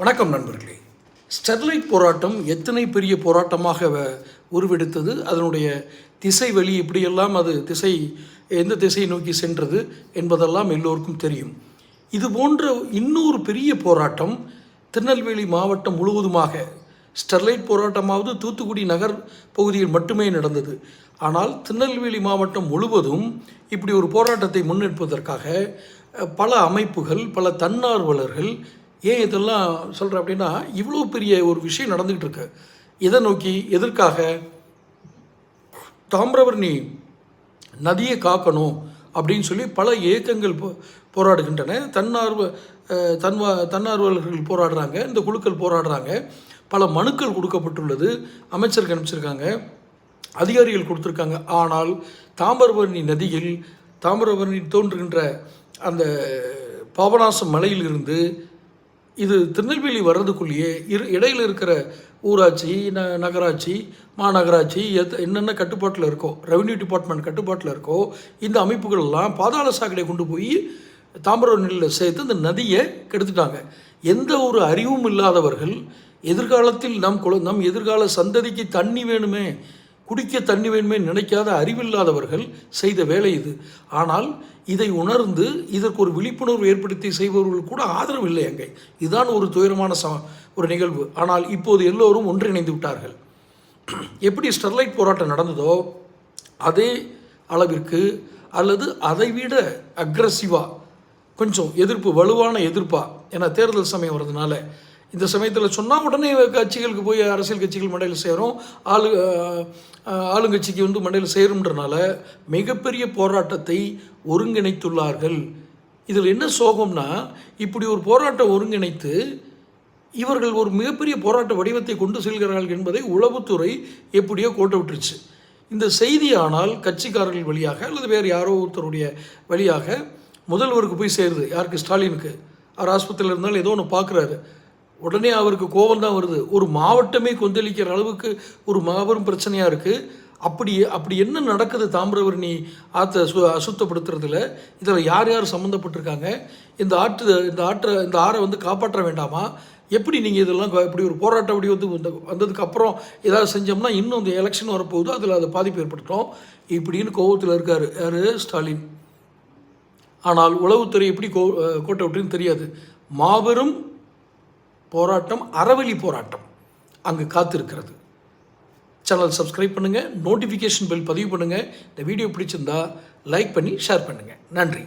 வணக்கம் நண்பர்களே. ஸ்டெர்லைட் போராட்டம் எத்தனை பெரிய போராட்டமாக உருவெடுத்தது, அதனுடைய திசை வழி இப்படியெல்லாம் அது எந்த திசையை நோக்கி சென்றது என்பதெல்லாம் எல்லோருக்கும் தெரியும். இது போன்ற இன்னொரு பெரிய போராட்டம் திருநெல்வேலி மாவட்டம் முழுவதுமாக, ஸ்டெர்லைட் போராட்டமாவது தூத்துக்குடி நகர் பகுதியில் மட்டுமே நடந்தது. ஆனால் திருநெல்வேலி மாவட்டம் முழுவதும் இப்படி ஒரு போராட்டத்தை முன்னெடுப்பதற்காக பல அமைப்புகள், பல தன்னார்வலர்கள், ஏன் இதெல்லாம் சொல்கிறேன் அப்படின்னா, இவ்வளோ பெரிய ஒரு விஷயம் நடந்துக்கிட்டு இருக்கு. எதை நோக்கி, எதற்காக? தாமிரபரணி நதியை காக்கணும் அப்படின்னு சொல்லி பல இயக்கங்கள் போராடுகின்றன. தன்னார்வலர்கள் போராடுறாங்க, இந்த குழுக்கள் போராடுறாங்க. பல மனுக்கள் கொடுக்கப்பட்டுள்ளது, அமைச்சருக்கு அனுப்பிச்சிருக்காங்க, அதிகாரிகள் கொடுத்துருக்காங்க. ஆனால் தாமிரபரணி நதியில், தாமிரபரணி தோன்றுகின்ற அந்த பாபநாசம் மலையிலிருந்து இது திருநெல்வேலி வர்றதுக்குள்ளேயே இடையில் இருக்கிற ஊராட்சி, நகராட்சி, மாநகராட்சி என்னென்ன கட்டுப்பாட்டில் இருக்கோ, ரெவன்யூ டிபார்ட்மெண்ட் கட்டுப்பாட்டில் இருக்கோ, இந்த அமைப்புகள் எல்லாம் பாதாள சாக்கடை கொண்டு போய் தாமிரபரணியில் சேர்த்து இந்த நதியை கெடுத்துட்டாங்க. எந்த ஒரு அறிவும் இல்லாதவர்கள், எதிர்காலத்தில் நம் எதிர்கால சந்ததிக்கு தண்ணி வேணுமே, குடிக்க தண்ணி வேணுமே நினைக்காத அறிவில்லாதவர்கள் செய்த வேலை இது. ஆனால் இதை உணர்ந்து இதற்கு ஒரு விழிப்புணர்வு ஏற்படுத்தி செய்பவர்கள் கூட ஆதரவு இல்லை அங்கே. இதுதான் ஒரு துயரமான ஒரு நிகழ்வு. ஆனால் இப்போது எல்லோரும் ஒன்றிணைந்து விட்டார்கள். எப்படி ஸ்டெர்லைட் போராட்டம் நடந்ததோ அதே அளவிற்கு அல்லது அதைவிட அக்ரஸிவாக, கொஞ்சம் எதிர்ப்பு, வலுவான எதிர்ப்பாக, ஏன்னா தேர்தல் சமயம் வர்றதுனால இந்த சமயத்தில் சொன்னால் உடனே கட்சிகளுக்கு போய் அரசியல் கட்சிகள் மண்டையில் சேரும், ஆளுங்கட்சிக்கு மண்டையில் சேரும்ன்றனால மிகப்பெரிய போராட்டத்தை ஒருங்கிணைத்துள்ளார்கள். இதில் என்ன சோகம்னா, இப்படி ஒரு போராட்டம் ஒருங்கிணைத்து இவர்கள் ஒரு மிகப்பெரிய போராட்ட வடிவத்தை கொண்டு செல்கிறார்கள் என்பதை உளவுத்துறை எப்படியோ கோட்டை விட்டுருச்சு. இந்த செய்தி ஆனால் கட்சிக்காரர்கள் வழியாக அல்லது வேறு யாரோ ஒருத்தருடைய வழியாக முதல்வருக்கு போய் சேருது. யாருக்கு? ஸ்டாலினுக்கு. அவர் ஆஸ்பத்திரியில் இருந்தாலும் ஏதோ ஒன்று பார்க்குறாரு, உடனே அவருக்கு கோபம் தான் வருது. ஒரு மாவட்டமே கொந்தளிக்கிற அளவுக்கு ஒரு மாபெரும் பிரச்சனையாக இருக்குது. அப்படி என்ன நடக்குது தாமிரபரணி ஆற்றை அசுத்தப்படுத்துறதுல? இதில் யார் யார் சம்மந்தப்பட்டிருக்காங்க? இந்த ஆறை காப்பாற்ற வேண்டாமா? எப்படி நீங்கள் இதெல்லாம் இப்படி ஒரு போராட்ட வடி வந்ததுக்கப்புறம் ஏதாவது செஞ்சோம்னா இன்னும் இந்த எலெக்ஷன் வரப்போகுது, அதில் அதை பாதிப்பு ஏற்படுத்தும் இப்படின்னு கோபத்தில் இருக்கார் யார்? ஸ்டாலின். ஆனால் உளவுத்துறை எப்படி கோட்டை விட்டுன்னு தெரியாது. மாபெரும் போராட்டம், அறவழி போராட்டம் அங்கு காத்திருக்கிறது. சேனல் சப்ஸ்கிரைப் பண்ணுங்கள், நோட்டிஃபிகேஷன் பெல் பதிவு பண்ணுங்கள். இந்த வீடியோ பிடிச்சிருந்தா லைக் பண்ணி ஷேர் பண்ணுங்கள். நன்றி.